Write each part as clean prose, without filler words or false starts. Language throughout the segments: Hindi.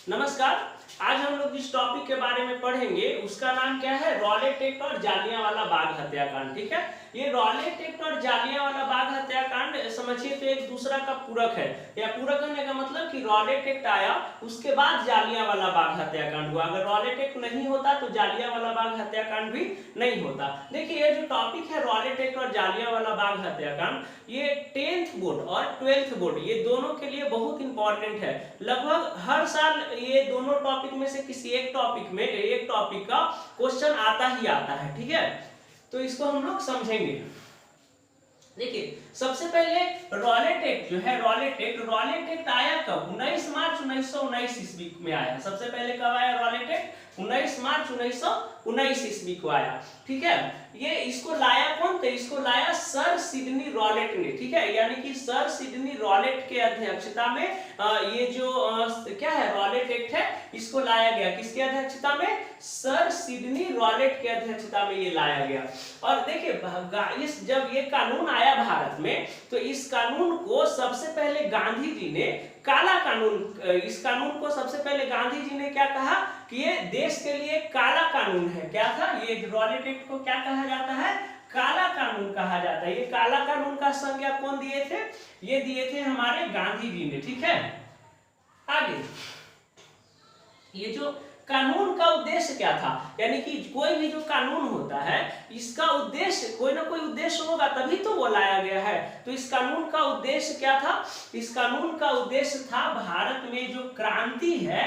नमस्कार। आज हम लोग जिस टॉपिक के बारे में पढ़ेंगे उसका नाम क्या है, रॉलेट एक्ट और जालियांवाला बाग हत्याकांड। ठीक है, ये रॉलेट एक्ट और जालियांवाला बाग हत्याकांड समझिए तो एक दूसरा का पूरक है, या पूरक होने का मतलब कि रॉलेट एक्ट आया उसके बाद जालियांवाला बाग हत्याकांड हुआ। अगर रॉलेट एक्ट नहीं होता तो जालियांवाला बाग हत्याकांड भी नहीं होता। देखिए ये जो टॉपिक है रॉलेट एक्ट और जालियांवाला बाग हत्याकांड, ये 10th बोर्ड और 12th बोर्ड ये दोनों के लिए बहुत इंपॉर्टेंट है। लगभग हर साल ये दोनों टॉपिक में से किसी एक टॉपिक का क्वेश्चन आता ही आता है। ठीक है, तो इसको हम लोग समझेंगे। देखिए सबसे पहले रॉलेट एक्ट जो है, रॉलेट एक्ट आया कब? 19 मार्च 1919 ईस्वी में आया। सबसे पहले कब आया रॉलेट एक्ट? 19 मार्च 1919 ईस्वी को आया। ठीक है, ये इसको लाया कौन? तो इसको लाया सर सिडनी रॉलेट ने। ठीक है, यानी कि सर सिडनी रॉलेट के अध्यक्षता में ये जो क्या है रॉलेट एक्ट है इसको लाया गया। किसके अध्यक्षता में? सर सिडनी रॉलेट के अध्यक्षता में ये लाया गया। और देखिए इस जब ये कानून आया भारत में तो इस कानून को सबसे पहले गांधी जी ने काला कानून, इस कानून को सबसे पहले गांधी जी ने क्या कहा कि ये देश के लिए काला कानून है। क्या था ये रॉलेट एक्ट को? क्या कहा जाता है? काला कानून कहा जाता है। ये काला कानून का संज्ञा कौन दिए थे? ये दिए थे हमारे गांधी जी ने। ठीक है, आगे ये जो कानून का उद्देश्य क्या था, यानी कि कोई भी जो कानून होता है इसका उद्देश्य कोई ना कोई उद्देश्य होगा तभी तो वो लाया गया है। तो इस कानून का उद्देश्य क्या था? इस कानून का उद्देश्य था भारत में जो क्रांति है,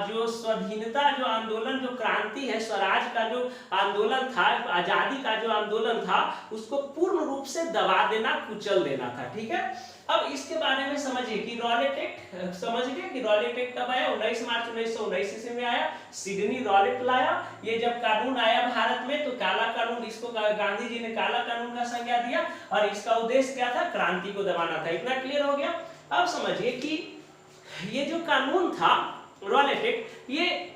जो स्वाधीनता जो आंदोलन, जो क्रांति है, स्वराज का जो आंदोलन था, आजादी का जो आंदोलन था उसको पूर्ण रूप से दबा देना, कुचल देना था। ठीक है, अब इसके बारे में समझिए कि रॉलेट एक्ट, समझ गए कि रॉलेट एक्ट कब आया? 19 मार्च 1919 ईस्वी में आया। सिडनी रॉलेट लाया। ये जब कानून आया भारत में तो काला कानून, इसको गांधी जी ने काला कानून का संज्ञा दिया और इसका उद्देश्य क्या था? क्रांति को दबाना था। इतना क्लियर हो गया। अब समझिए कि ये जो कानून था रॉलेट एक्ट, ये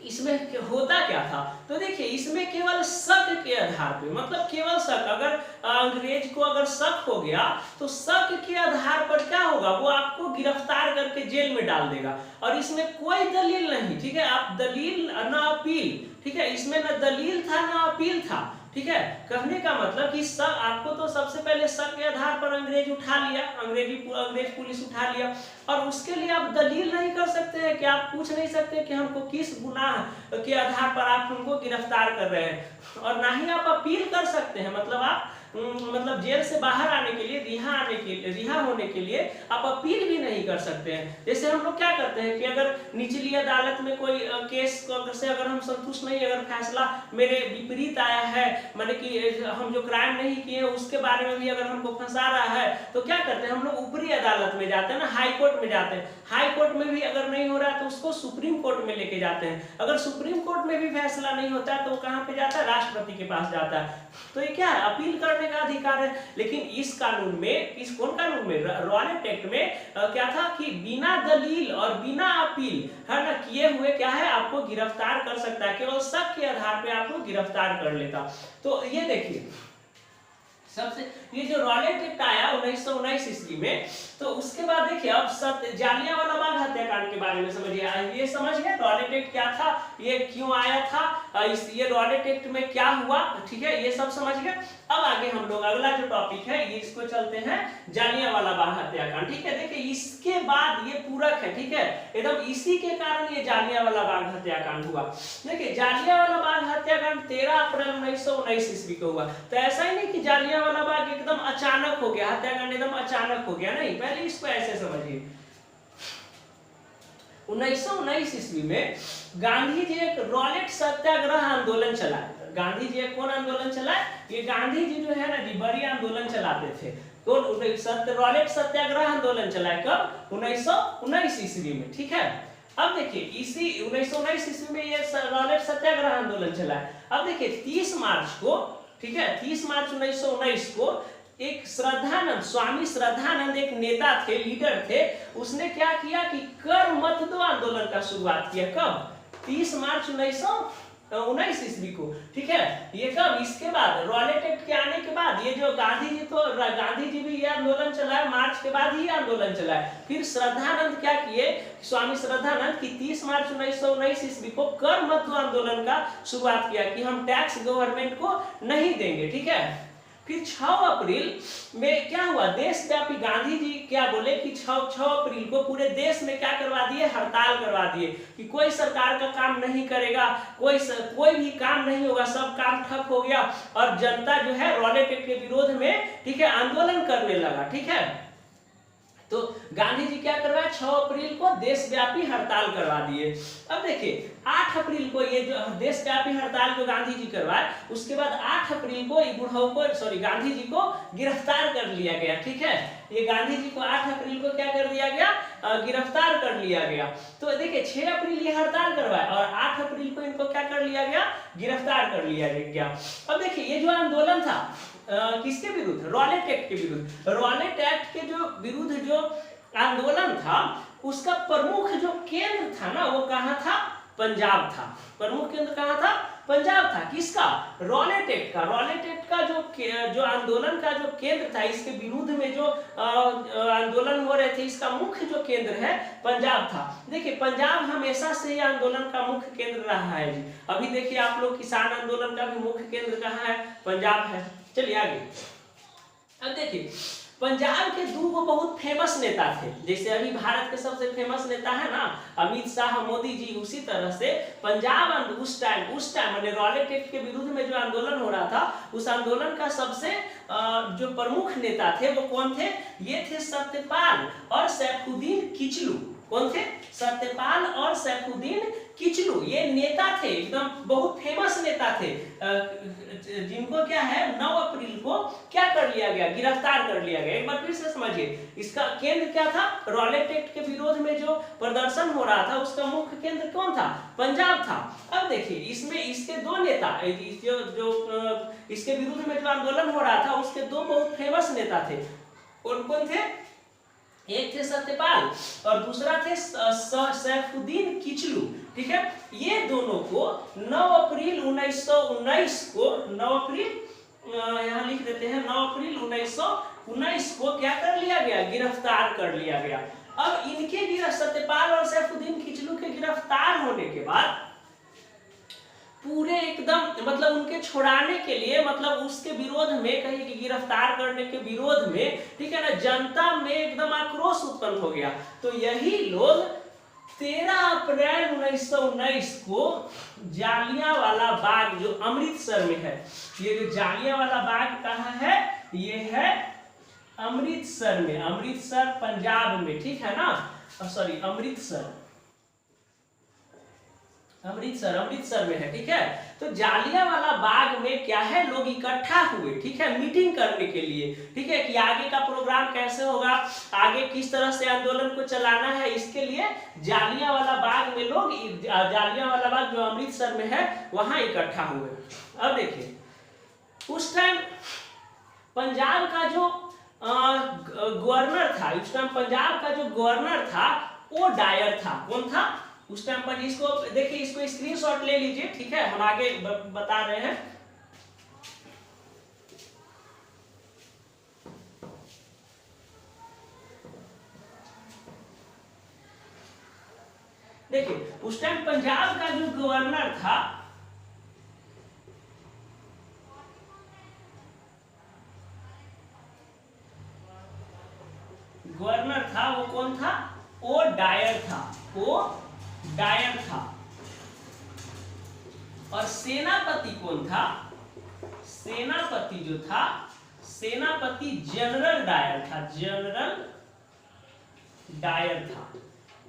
इसमें होता क्या था? तो देखिए इसमें केवल शक के आधार पे, मतलब केवल शक, अगर अंग्रेज को अगर शक हो गया तो शक के आधार पर क्या होगा? वो आपको गिरफ्तार करके जेल में डाल देगा और इसमें कोई दलील नहीं। ठीक है, आप दलील न अपील। ठीक है, इसमें न दलील था न अपील था। ठीक है, कहने का मतलब कि शक, आपको तो सबसे पहले शक के आधार पर अंग्रेज उठा लिया, अंग्रेज पुलिस उठा लिया और उसके लिए आप दलील नहीं कर सकते हैं कि आप पूछ नहीं सकते कि हमको किस गुनाह के आधार पर आप हमको गिरफ्तार कर रहे हैं, और ना ही आप अपील कर सकते हैं। मतलब आप जेल से बाहर आने के लिए, रिहा होने के लिए आप अपील भी नहीं कर सकते हैं। जैसे हम लोग क्या करते हैं कि अगर निचली अदालत में कोई केस से अगर हम संतुष्ट नहीं, अगर फैसला मेरे विपरीत आया है, माने कि हम जो क्राइम नहीं किए उसके बारे में भी अगर हमको फंसा रहा है तो क्या करते हैं हम लोग? ऊपरी अदालत में जाते हैं ना, हाई कोर्ट में जाते हैं। हाई कोर्ट में भी अगर नहीं हो रहा है तो उसको सुप्रीम कोर्ट में लेके जाते हैं। अगर सुप्रीम कोर्ट में भी फैसला नहीं होता है तो कहाँ पे जाता है? राष्ट्रपति के पास जाता है। तो ये क्या है? अपील करने का अधिकार है। लेकिन इस कानून में, इस कौन कानून में? रॉलेट एक्ट में क्या था कि बिना दलील और बिना अपील है ना किए हुए क्या है आपको गिरफ्तार कर सकता है, केवल शक के आधार पे आपको गिरफ्तार कर लेता। तो ये देखिए सबसे ये जो रॉलेट एक्ट आया 1919 ईस्वी में, तो उसके बाद देखिए अब जालियांवाला बाग हत्याकांड के बारे में समझिए। ये समझ गए रॉलेट एक्ट क्या था, ये क्यों आया था, ये रॉलेट एक्ट में क्या हुआ। ठीक है, ये सब समझ गए। अब आगे हम लोग अगला जो टॉपिक है ये इसको चलते हैं जालियांवाला बाग हत्याकांड। ठीक है, देखिए इसके बाद ये पूरक है। ठीक है, एकदम इसी के कारण ये जालियांवाला बाग हत्याकांड हुआ। देखिए जालियांवाला बाग हत्याकांड 13 अप्रैल 1919 ईस्वी को हुआ। तो ऐसा ही नहीं कि जालियांवाला बाग एकदम अचानक हो गया, हत्याकांड एकदम अचानक हो गया, नहीं। पहले इसको ऐसे समझिए, 1919 ईस्वी में गांधी जी एक रॉलेट सत्याग्रह आंदोलन चलाए। गांधी जी एक कौन आंदोलन चलाए? ये गांधी जी जो है ना बड़ी आंदोलन चलाते थे। कौन? रॉलेट सत्याग्रह आंदोलन चलाए कब? 1919 ईस्वी में। ठीक है, अब देखिए इसी 1919 ईस्वी में ये रॉलेट सत्याग्रह आंदोलन चलाए। अब देखिए 30 मार्च को, ठीक है, 30 मार्च 1919 को एक श्रद्धानंद, स्वामी श्रद्धानंद एक नेता थे, लीडर थे, उसने क्या किया कि कर मत दो आंदोलन का शुरुआत किया। कब? 30 मार्च 1919 19 ईस्वी को, ठीक है। ये कब, इसके बाद रॉलेट एक्ट के आने के बाद ये जो गांधी जी भी ये आंदोलन चलाए, मार्च के बाद ही आंदोलन चलाए। फिर श्रद्धानंद क्या किए, स्वामी श्रद्धानंद की 30 मार्च 1919 ईस्वी को कर मत दो आंदोलन का शुरुआत किया कि हम टैक्स गवर्नमेंट को नहीं देंगे, ठीक है। फिर 6 अप्रैल में क्या हुआ, देशव्यापी गांधी जी क्या बोले कि 6 अप्रैल को पूरे देश में क्या करवा दिए, हड़ताल करवा दिए कि कोई सरकार का काम नहीं करेगा, कोई भी काम नहीं होगा, सब काम ठप हो गया। और जनता जो है रॉलेट एक्ट के विरोध में, ठीक है, आंदोलन करने लगा, ठीक है। तो गांधी जी क्या करवाए, 6 अप्रैल को देशव्यापी हड़ताल करवा दिए। अब देखिए 8 अप्रैल को ये जो देशव्यापी हड़ताल जो गांधी जी करवाए, उसके बाद 8 अप्रैल को गांधी जी को गिरफ्तार कर लिया गया, ठीक है। ये गांधी जी को 8 अप्रैल को क्या कर दिया गया, गिरफ्तार कर लिया गया। तो देखिए 6 अप्रैल ये हड़ताल करवाए और 8 अप्रैल को इनको क्या कर लिया गया, गिरफ्तार कर लिया गया। अब देखिए ये जो आंदोलन था किसके विरुद्ध, रॉलेट एक्ट के विरुद्ध। रॉलेट एक्ट के जो विरुद्ध जो आंदोलन था, उसका प्रमुख जो केंद्र था ना, वो कहाँ था, पंजाब था। प्रमुख केंद्र कहाँ था, पंजाब था। किसका, रॉलेट एक्ट का। रॉलेट एक्ट का जो आंदोलन का जो केंद्र था, इसके विरुद्ध में जो आंदोलन हो रहे थे, इसका मुख्य जो केंद्र है पंजाब था। देखिए पंजाब हमेशा से ही आंदोलन का मुख्य केंद्र रहा है जी। अभी देखिए आप लोग किसान आंदोलन का भी मुख्य केंद्र कहाँ है, पंजाब है। चलिए आगे। अब देखिए पंजाब के दो बहुत फेमस नेता थे, जैसे अभी भारत के सबसे फेमस नेता है ना अमित शाह, मोदी जी, उसी तरह से पंजाब उस टाइम माने रॉलेट एक्ट के विरुद्ध में जो आंदोलन हो रहा था, उस आंदोलन का सबसे जो प्रमुख नेता थे वो कौन थे, ये थे सत्यपाल और सैफुद्दीन किचलू। कौन थे, सत्यपाल और सैफुद्दीन किचलू। ये नेता थे, एकदम बहुत फेमस नेता थे, जिनको क्या है 9 अप्रैल को क्या कर लिया गया, गिरफ्तार कर लिया गया। एक बार फिर से समझिए, इसका केंद्र क्या था, रॉलेट एक्ट के विरोध में जो प्रदर्शन हो रहा था, उसका मुख्य केंद्र कौन था, पंजाब था। अब देखिए इसमें इसके दो नेता, इसके विरुद्ध में जो आंदोलन हो रहा था, उसके दो बहुत फेमस नेता थे। कौन कौन थे, एक थे सत्यपाल और दूसरा थे सैफुद्दीन किचलू, ठीक है। ये दोनों को 9 अप्रैल 1919 को, 9 अप्रैल यहाँ लिख देते हैं, 9 अप्रैल 1919 को क्या कर लिया गया, गिरफ्तार कर लिया गया। अब इनके सत्यपाल और सैफुद्दीन किचलू के गिरफ्तार होने के बाद पूरे एकदम मतलब उनके छुड़ाने के लिए, मतलब उसके विरोध में, कहीं की गिरफ्तार करने के विरोध में, ठीक है ना, जनता में एकदम आक्रोश उत्पन्न हो गया। तो यही लोग 13 अप्रैल 1919 को जालियांवाला बाग जो अमृतसर में है, ये जो जालियांवाला बाग कहाँ है, ये है अमृतसर में, अमृतसर पंजाब में, ठीक है ना, सॉरी अमृतसर में है, ठीक है। तो जालियांवाला बाग में क्या है, लोग इकट्ठा हुए, ठीक है, मीटिंग करने के लिए, ठीक है, कि आगे का प्रोग्राम कैसे होगा, आगे किस तरह से आंदोलन को चलाना है, इसके लिए जालियांवाला बाग में लोग, जालियांवाला बाग जो अमृतसर में है, वहां इकट्ठा हुए। अब देखिए उस टाइम पंजाब का जो गवर्नर था, उस टाइम पंजाब का जो गवर्नर था वो डायर था। कौन था उस टाइम पर, इसको देखिए, इसको स्क्रीनशॉट ले लीजिए, ठीक है, हम आगे बता रहे हैं। देखिए उस टाइम पंजाब का जो गवर्नर था वो कौन था, वो डायर था। और सेनापति कौन था, सेनापति जो था, सेनापति जनरल डायर था।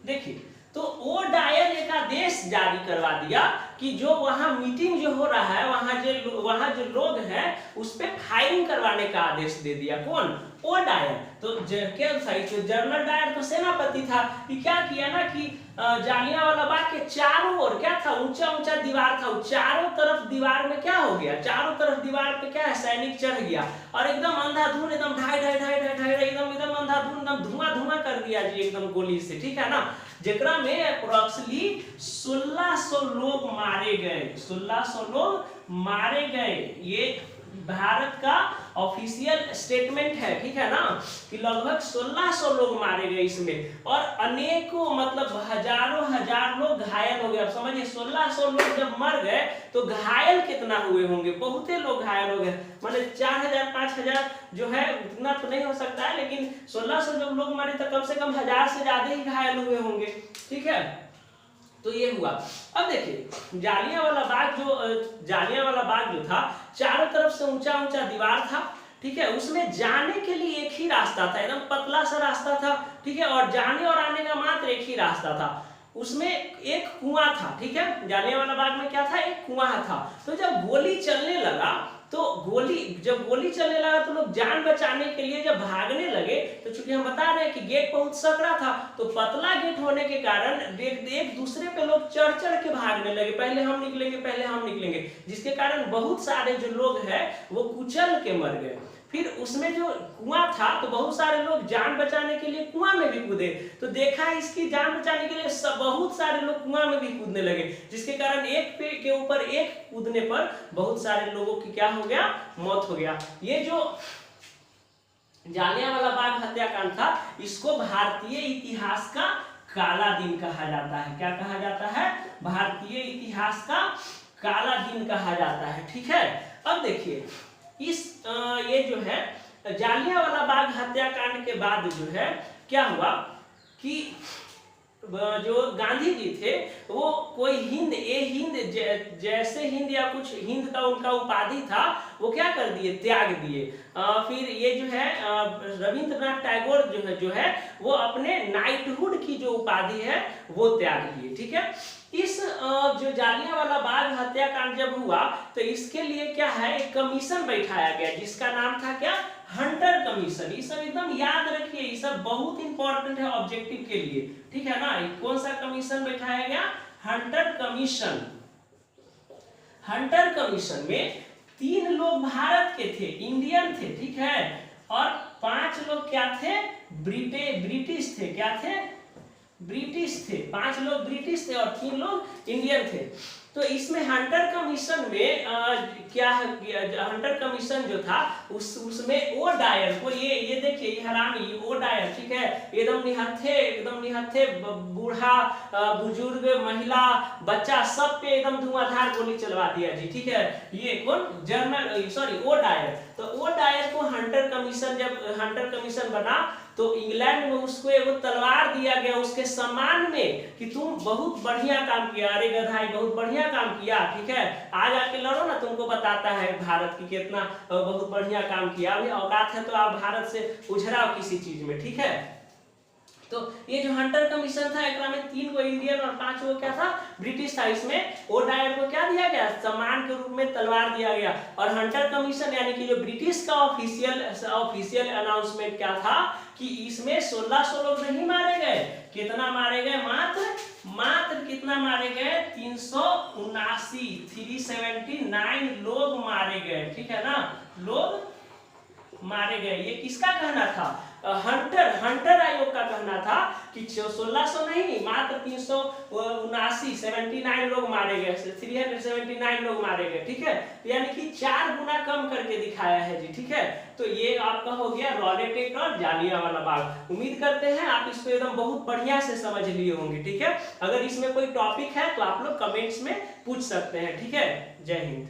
देखिए तो वो डायर एक आदेश जारी करवा दिया कि जो वहां मीटिंग जो हो रहा है, वहां जो लोग हैं उस पे फायरिंग करवाने का आदेश दे दिया। कौन, वो डायर। तो क्या था, जो जनरल डायर तो सेनापति था, कि क्या किया ना कि जालियांवाला बाग के चारों ओर क्या था, ऊंचा ऊंचा दीवार था, चारों तरफ दीवार में क्या हो गया, चारों तरफ दीवार पे क्या है, सैनिक चढ़ गया और एकदम अंधाधुंध, एकदम ढाई ढाई ढाई ढाई ढाई एकदम एकदम अंधाधुंध, एकदम धुआं धुआं कर दिया जी एकदम गोली से, ठीक है ना। जेकरा में अप्रोक्सीमेटली 1600 लोग मारे गए, 1600 लोग मारे गए। ये भारत का ऑफिशियल स्टेटमेंट है, ठीक है ना, कि लगभग 1600 लोग मारे गए इसमें और अनेकों मतलब हजारों हजार लोग घायल हो गए। अब समझिए 1600 लोग जब मर गए तो घायल कितना हुए होंगे, बहुते लोग घायल हो गए, मतलब 4000 5000 जो है उतना तो नहीं हो सकता है, लेकिन 1600 जब लोग मरे तो कम से कम 1000 से ज्यादा ही घायल हुए होंगे, ठीक है। तो ये हुआ। अब देखिए जालियांवाला बाग जो था, चारों तरफ से ऊंचा ऊंचा दीवार था, ठीक है, उसमें जाने के लिए एक ही रास्ता था, एकदम पतला सा रास्ता था, ठीक है, और जाने और आने का मात्र एक ही रास्ता था। उसमें एक कुआं था, ठीक है, जालियांवाला बाग में क्या था, एक कुआं था। तो जब गोली चलने लगा तो गोली चलने लगा तो लोग जान बचाने के लिए जब भागने लगे, तो चूंकि हम बता रहे हैं कि गेट बहुत सकरा था, तो पतला गेट होने के कारण एक दूसरे पे लोग चढ़ चढ़ के भागने लगे, पहले हम निकलेंगे, जिसके कारण बहुत सारे जो लोग हैं वो कुचल के मर गए। फिर उसमें जो कुआं था तो बहुत सारे लोग जान बचाने के लिए कुआं में भी कूदे, तो देखा इसकी जान बचाने के लिए बहुत सारे लोग कुआं में भी कूदने लगे, जिसके कारण एक पेड़ के ऊपर एक कूदने पर बहुत सारे लोगों की क्या हो गया, मौत हो गया। ये जो जालियांवाला बाग हत्याकांड था, इसको भारतीय इतिहास का काला दिन कहा जाता है। क्या कहा जाता है, भारतीय इतिहास का काला दिन कहा जाता है, ठीक है। अब देखिए ये जो है जालियांवाला बाग हत्याकांड के बाद जो है क्या हुआ कि जो गांधी जी थे वो कोई हिंद जैसे हिंद या कुछ हिंद का उनका उपाधि था, वो क्या कर दिए, त्याग दिए। फिर ये जो है रविंद्रनाथ टैगोर जो है वो अपने नाइटहुड की जो उपाधि है वो त्याग दिए, ठीक है। इस जो जालियांवाला बाग हत्याकांड जब हुआ तो इसके लिए क्या है, एक कमीशन बैठाया गया जिसका नाम था क्या, हंटर कमीशन। ये सब एकदम याद रखिए, ये सब बहुत इंपॉर्टेंट है ऑब्जेक्टिव के लिए, ठीक है ना। कौन सा कमीशन बैठाया गया, हंटर कमीशन। हंटर कमीशन में 3 लोग भारत के थे, इंडियन थे, ठीक है, और 5 लोग क्या थे, ब्रिटिश थे, क्या थे, ब्रिटिश थे। 5 लोग ब्रिटिश थे और 3 लोग इंडियन थे। तो इसमें हंटर कमीशन में क्या है, हंटर कमीशन जो था उसमें ओ डायर को, ये देखिए ये हरामी ओ डायर, ठीक है, एकदम निहत्थे बूढ़ा बुजुर्ग महिला बच्चा सब पे एकदम धुआंधार गोली चलवा दिया जी, ठीक है। ये कौन, ओ डायर। तो ओ डायर को हंटर कमीशन बना तो इंग्लैंड में उसको एगो तलवार दिया गया उसके सम्मान में कि तुम बहुत बढ़िया काम किया, अरे गधाई बहुत बढ़िया काम किया, ठीक है, आज आके लड़ो ना, तुमको बताता है भारत की कितना बहुत बढ़िया काम किया, अभी औकात है तो आप भारत से उझराओ किसी चीज में, ठीक है। तो ये जो हंटर कमीशन था, एकरा में 3 गो इंडियन और 5 गो क्या था, ब्रिटिश था। इसमें ओ डायर को क्या दिया गया, सम्मान के रूप में तलवार दिया गया। और हंटर कमीशन यानी कि जो ब्रिटिश का ऑफिशियल अनाउंसमेंट क्या था कि इसमें 1600 लोग नहीं मारे गए, कितना मारे गए, मात्र कितना मारे गए, 379 लोग मारे गए, ठीक है ना, लोग मारे गए। ये किसका कहना था, हंटर आयोग का कहना था कि 1600 नहीं, मात्र 379 लोग मारे गए, 379 लोग मारे गए, ठीक है, यानी कि 4 गुना कम करके दिखाया है जी, ठीक है। तो ये आपका हो गया रॉलेट एक्ट और जालियांवाला बाग। उम्मीद करते हैं आप इसको एकदम बहुत बढ़िया से समझ लिए होंगे, ठीक है। अगर इसमें कोई टॉपिक है तो आप लोग कमेंट्स में पूछ सकते हैं, ठीक है। जय हिंद।